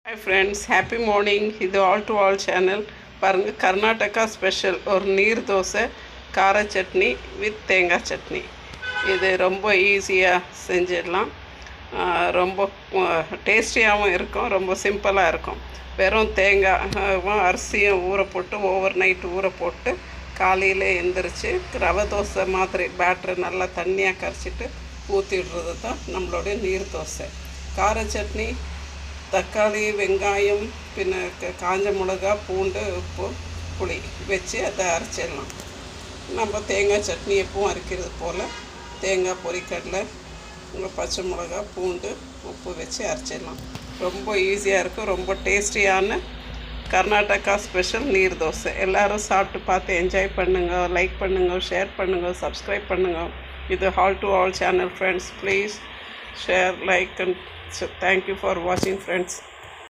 Hi friends, happy morning. இது all to all channel. பாருங்கள், Karnataka special ஒரு நீர் தோசை கார சட்னி வித் தேங்காய் சட்னி. இது ரொம்ப ஈஸியாக செஞ்சிடலாம். ரொம்ப டேஸ்டியாகவும் இருக்கும், ரொம்ப சிம்பிளாக இருக்கும். வெறும் தேங்காயும் அரிசியும் ஊற போட்டு ஓவர் நைட் ஊற போட்டு காலையில் எழுந்திரிச்சு ரவை தோசை மாதிரி பேட்டரை நல்லா தண்ணியாக கரைச்சிட்டு ஊற்றிடுறது தான் நம்மளுடைய நீர் தோசை. கார சட்னி தக்காளி வெங்காயம் பின்ன காஞ்ச மிளகா பூண்டு உப்பு புளி வச்சு அதை அரைச்சிடலாம். நம்ம தேங்காய் சட்னி எப்பவும் அரைக்கிறது போல் தேங்காய் பொரிக்கடலை பச்சை மிளகா பூண்டு உப்பு வச்சு அரைச்சிடலாம். ரொம்ப ஈஸியாக இருக்கும், ரொம்ப டேஸ்டியான கர்நாடகா ஸ்பெஷல் நீர் தோசை. எல்லோரும் சாப்பிட்டு பார்த்து என்ஜாய் பண்ணுங்கள், லைக் பண்ணுங்கள், ஷேர் பண்ணுங்கள், சப்ஸ்கிரைப் பண்ணுங்கள். இது all to all channel friends. Please share, like, and so thank you for watching friends.